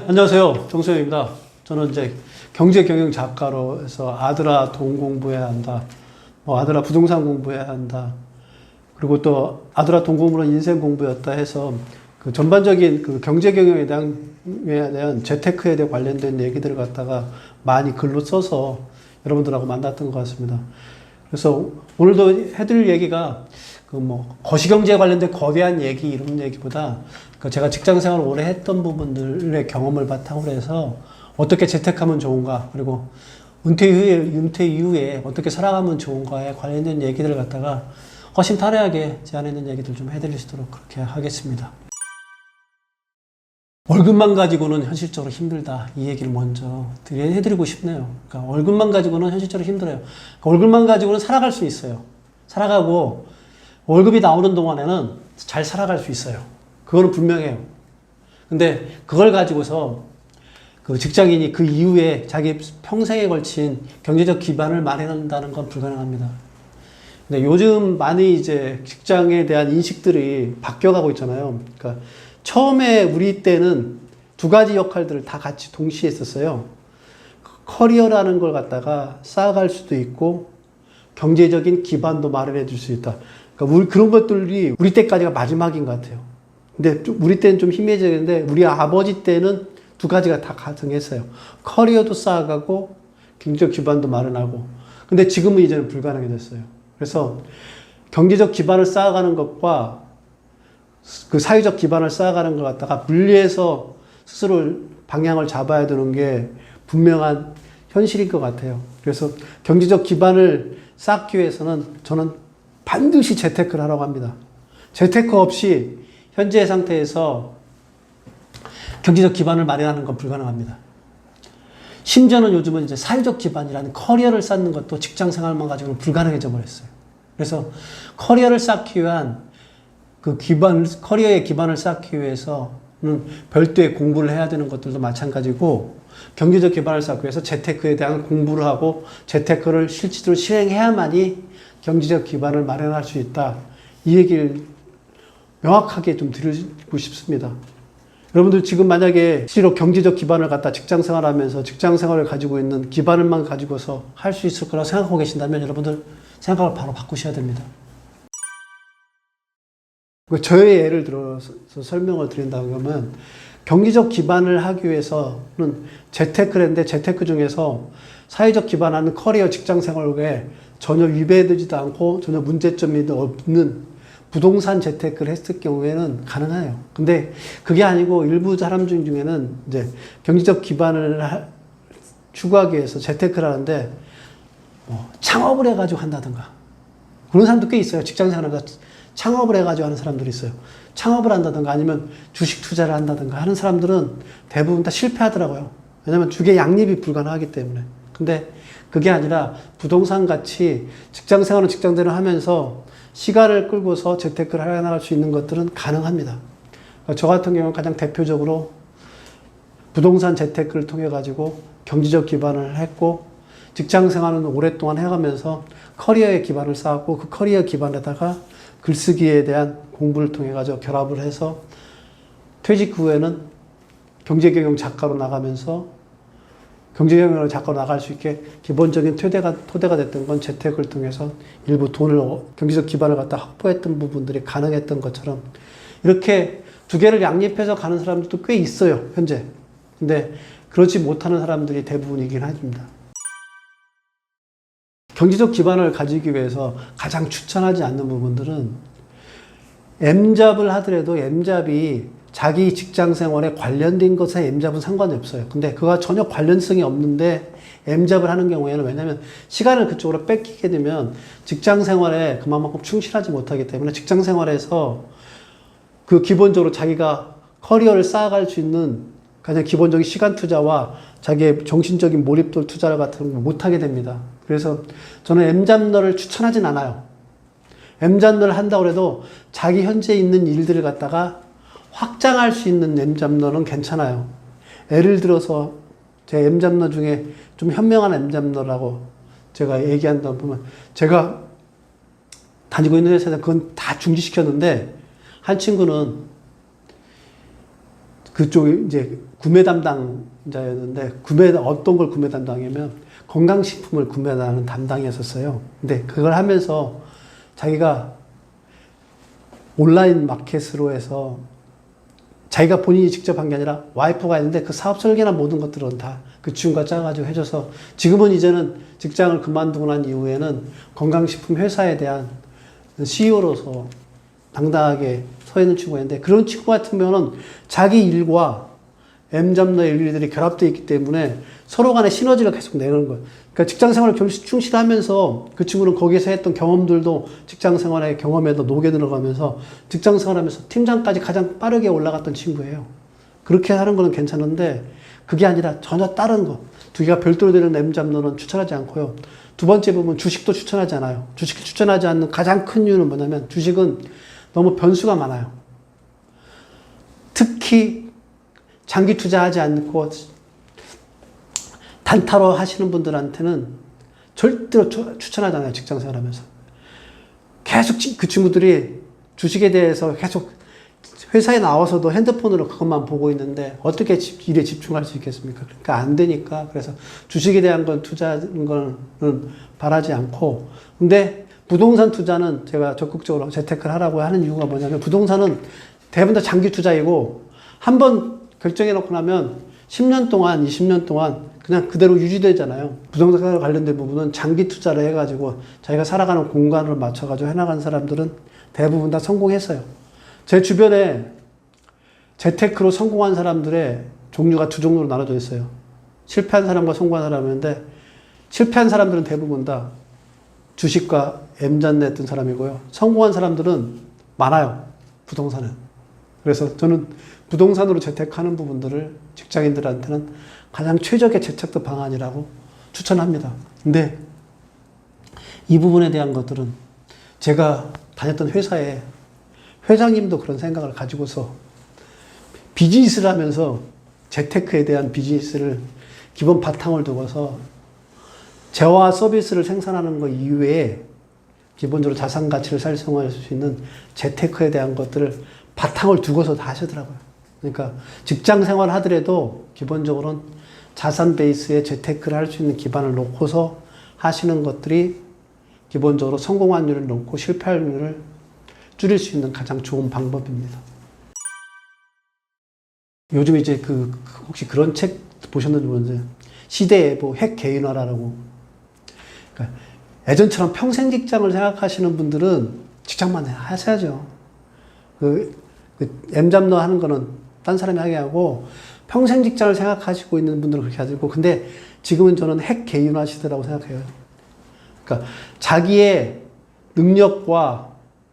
안녕하세요. 정수영입니다. 저는 이제 경제경영 작가로 해서 아들아 돈 공부해야 한다. 아들아 부동산 공부해야 한다. 그리고 또 아들아 돈 공부는 인생 공부였다 해서 그 전반적인 그 경제경영에 대한 재테크에 대해 관련된 얘기들을 갖다가 많이 글로 써서 여러분들하고 만났던 것 같습니다. 그래서 오늘도 해드릴 얘기가 거시경제에 관련된 거대한 얘기 이런 얘기보다 제가 직장 생활을 오래 했던 부분들의 경험을 바탕으로 해서 어떻게 재테크하면 좋은가, 그리고 은퇴 이후에 어떻게 살아가면 좋은가에 관련된 얘기들을 갖다가 허심탄회하게 제 안에 있는 얘기들 좀 해드릴 수 있도록 그렇게 하겠습니다. 월급만 가지고는 현실적으로 힘들다. 이 얘기를 먼저 해드리고 싶네요. 그러니까 월급만 가지고는 현실적으로 힘들어요. 그러니까 월급만 가지고는 살아갈 수 있어요. 살아가고 월급이 나오는 동안에는 잘 살아갈 수 있어요. 그거는 분명해요. 근데 그걸 가지고서 그 직장인이 그 이후에 자기 평생에 걸친 경제적 기반을 마련한다는 건 불가능합니다. 근데 요즘 많이 이제 직장에 대한 인식들이 바뀌어가고 있잖아요. 그러니까 처음에 우리 때는 두 가지 역할들을 다 같이 동시에 했었어요. 커리어라는 걸 갖다가 쌓아갈 수도 있고 경제적인 기반도 마련해 줄 수 있다. 그러니까 그런 것들이 우리 때까지가 마지막인 것 같아요. 근데 우리 때는 좀 희미해졌는데 우리 아버지 때는 두 가지가 다 가능했어요. 커리어도 쌓아가고 경제적 기반도 마련하고. 근데 지금은 이제는 불가능해졌어요. 그래서 경제적 기반을 쌓아가는 것과 그 사회적 기반을 쌓아가는 것 갖다가 분리해서 스스로 방향을 잡아야 되는 게 분명한 현실인 것 같아요. 그래서 경제적 기반을 쌓기 위해서는 저는 반드시 재테크를 하라고 합니다. 재테크 없이 현재 상태에서 경제적 기반을 마련하는 건 불가능합니다. 심지어는 요즘은 이제 사회적 기반이라는 커리어를 쌓는 것도 직장 생활만 가지고는 불가능해져 버렸어요. 그래서 커리어를 쌓기 위한 커리어의 기반을 쌓기 위해서는 별도의 공부를 해야 되는 것들도 마찬가지고, 경제적 기반을 쌓기 위해서 재테크에 대한 공부를 하고 재테크를 실질적으로 실행해야만이 경제적 기반을 마련할 수 있다. 이 얘기를 명확하게 좀 드리고 싶습니다. 여러분들 지금 만약에 실제로 경제적 기반을 갖다 직장 생활하면서 직장 생활을 가지고 있는 기반을만 가지고서 할 수 있을 거라고 생각하고 계신다면 여러분들 생각을 바로 바꾸셔야 됩니다. 저의 예를 들어서 설명을 드린다고 하면 경제적 기반을 하기 위해서는 재테크를 했는데 재테크 중에서 사회적 기반하는 커리어 직장 생활에 전혀 위배되지도 않고 전혀 문제점이 없는 부동산 재테크를 했을 경우에는 가능해요. 근데 그게 아니고 일부 사람 중에는 이제 경제적 기반을 추구하기 위해서 재테크를 하는데 창업을 해가지고 한다든가 그런 사람도 꽤 있어요. 직장 생활하면서 창업을 해가지고 하는 사람들이 있어요. 창업을 한다든가 아니면 주식 투자를 한다든가 하는 사람들은 대부분 다 실패하더라고요. 왜냐면 주계 양립이 불가능하기 때문에. 근데 그게 아니라 부동산 같이 직장 생활은 직장대로 하면서 시간을 끌고서 재테크를 해나갈 수 있는 것들은 가능합니다. 저 같은 경우는 가장 대표적으로 부동산 재테크를 통해 가지고 경제적 기반을 했고 직장 생활은 오랫동안 해가면서 커리어의 기반을 쌓았고 그 커리어 기반에다가 글쓰기에 대한 공부를 통해 가지고 결합을 해서 퇴직 후에는 경제경영 작가로 나가면서 경제경영을 작가로 나갈 수 있게 기본적인 토대가 됐던 건 재테크를 통해서 일부 경제적 기반을 갖다 확보했던 부분들이 가능했던 것처럼 이렇게 두 개를 양립해서 가는 사람들도 꽤 있어요, 현재. 근데 그렇지 못하는 사람들이 대부분이긴 합니다. 경제적 기반을 가지기 위해서 가장 추천하지 않는 부분들은 M잡을 하더라도 M잡이 자기 직장 생활에 관련된 것에 M잡은 상관이 없어요. 근데 그가 전혀 관련성이 없는데 M잡을 하는 경우에는 왜냐하면 시간을 그쪽으로 뺏기게 되면 직장 생활에 그만큼 충실하지 못하기 때문에 직장 생활에서 그 기본적으로 자기가 커리어를 쌓아갈 수 있는 가장 기본적인 시간 투자와 자기의 정신적인 몰입도 투자 같은 거 못하게 됩니다. 그래서 저는 M잡러를 추천하진 않아요. M잡러를 한다고 해도 자기 현재 있는 일들을 갖다가 확장할 수 있는 M잡러는 괜찮아요. 예를 들어서 제 M잡러 중에 좀 현명한 M잡러라고 제가 얘기한다 보면 제가 다니고 있는 회사에서 그건 다 중지시켰는데 한 친구는 그쪽이 이제 구매 담당자였는데, 어떤 걸 구매 담당이면 건강식품을 구매하는 담당이었었어요. 근데 그걸 하면서 자기가 온라인 마켓으로 해서 자기가 본인이 직접 한 게 아니라 와이프가 했는데 그 사업 설계나 모든 것들은 다 그 친구가 짜가지고 해줘서 지금은 이제는 직장을 그만두고 난 이후에는 건강식품 회사에 대한 CEO로서 당당하게 서 있는 친구였는데, 그런 친구 같은 경우는 자기 일과 M잡너의 일들이 결합되어 있기 때문에 서로 간의 시너지를 계속 내는 거예요. 그러니까 직장 생활을 충실하면서 그 친구는 거기서 했던 경험들도 직장 생활의 경험에도 녹여 들어가면서 직장 생활하면서 팀장까지 가장 빠르게 올라갔던 친구예요. 그렇게 하는 거는 괜찮은데 그게 아니라 전혀 다른 거. 두 개가 별도로 되는 M잡너는 추천하지 않고요. 두 번째 부분, 주식도 추천하지 않아요. 주식을 추천하지 않는 가장 큰 이유는 뭐냐면 주식은 너무 변수가 많아요. 특히 장기 투자하지 않고 단타로 하시는 분들한테는 절대로 추천하지 않아요. 직장 생활하면서. 계속 그 친구들이 주식에 대해서 계속 회사에 나와서도 핸드폰으로 그것만 보고 있는데 어떻게 일에 집중할 수 있겠습니까? 그러니까 안 되니까. 그래서 주식에 대한 건 투자하는 건 바라지 않고. 근데 부동산 투자는 제가 적극적으로 재테크를 하라고 하는 이유가 뭐냐면, 부동산은 대부분 다 장기 투자이고 한번 결정해 놓고 나면 10년 동안, 20년 동안 그냥 그대로 유지되잖아요. 부동산과 관련된 부분은 장기 투자를 해가지고 자기가 살아가는 공간을 맞춰가지고 해나가는 사람들은 대부분 다 성공했어요. 제 주변에 재테크로 성공한 사람들의 종류가 두 종류로 나눠져 있어요. 실패한 사람과 성공한 사람인데, 실패한 사람들은 대부분 다 주식과 M잔 했던 사람이고요. 성공한 사람들은 많아요. 부동산은. 그래서 저는 부동산으로 재테크하는 부분들을 직장인들한테는 가장 최적의 재테크 방안이라고 추천합니다. 근데 이 부분에 대한 것들은 제가 다녔던 회사에 회장님도 그런 생각을 가지고서 비즈니스를 하면서 재테크에 대한 비즈니스를 기본 바탕을 두고서 재화 서비스를 생산하는 것 이외에 기본적으로 자산 가치를 살성할 수 있는 재테크에 대한 것들을 바탕을 두고서 다 하시더라고요. 그러니까 직장 생활 하더라도 기본적으로는 자산 베이스의 재테크를 할 수 있는 기반을 놓고서 하시는 것들이 기본적으로 성공 확률을 높고 실패 확률을 줄일 수 있는 가장 좋은 방법입니다. 요즘 이제 혹시 그런 책 보셨는지 모르겠는데, 시대의 핵 개인화라고. 그러니까 예전처럼 평생 직장을 생각하시는 분들은 직장만 하셔야죠. M잡너 하는 거는 딴 사람이 하게 하고, 평생 직장을 생각하시고 있는 분들은 그렇게 하시고, 근데 지금은 저는 핵 개인화 시대라고 생각해요. 그러니까 자기의 능력과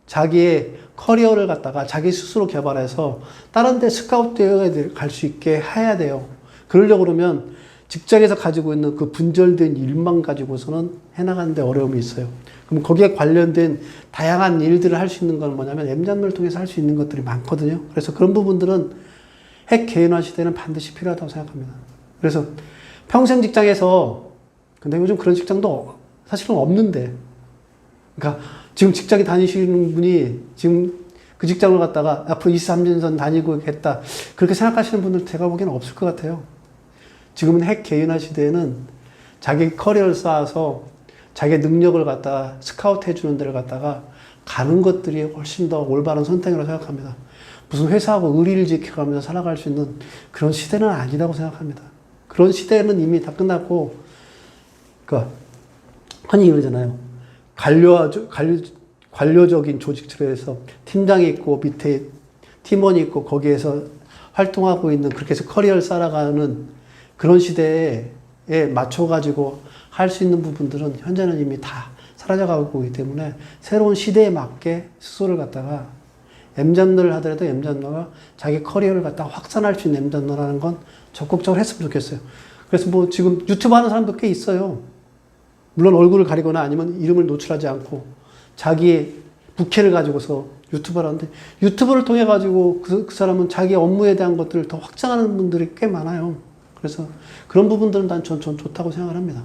자기의 커리어를 갖다가 자기 스스로 개발해서 다른 데 스카우트되어 갈 수 있게 해야 돼요. 그러려고 그러면 직장에서 가지고 있는 그 분절된 일만 가지고서는 해나가는 데 어려움이 있어요. 그럼 거기에 관련된 다양한 일들을 할 수 있는 건 뭐냐면 M잡너를 통해서 할 수 있는 것들이 많거든요. 그래서 그런 부분들은 핵 개인화 시대는 반드시 필요하다고 생각합니다. 그래서 평생 직장에서, 근데 요즘 그런 직장도 사실은 없는데, 그러니까 지금 직장에 다니시는 분이 지금 그 직장을 갖다가 앞으로 23년 다니고 겠다, 그렇게 생각하시는 분들 제가 보기에는 없을 것 같아요. 지금은 핵 개인화 시대에는 자기 커리어를 쌓아서 자기 능력을 갖다가 스카우트 해주는 데를 갖다가 가는 것들이 훨씬 더 올바른 선택이라고 생각합니다. 무슨 회사하고 의리를 지켜가면서 살아갈 수 있는 그런 시대는 아니라고 생각합니다. 그런 시대는 이미 다 끝났고, 그러니까 흔히 이러잖아요. 관료적인 조직처에서 팀장이 있고 밑에 팀원이 있고 거기에서 활동하고 있는, 그렇게 해서 커리어를 쌓아가는 그런 시대에 맞춰가지고 할 수 있는 부분들은 현재는 이미 다 사라져가고 있기 때문에 새로운 시대에 맞게 스스로를 갖다가 M잡너를 하더라도 M잡너가 자기 커리어를 갖다가 확산할 수 있는 M잡너라는 건 적극적으로 했으면 좋겠어요. 그래서 뭐 지금 유튜브 하는 사람도 꽤 있어요. 물론 얼굴을 가리거나 아니면 이름을 노출하지 않고 자기의 부캐를 가지고서 유튜브를 하는데, 유튜브를 통해 가지고 그 사람은 자기 업무에 대한 것들을 더 확장하는 분들이 꽤 많아요. 그래서 그런 부분들은 전 좋다고 생각을 합니다.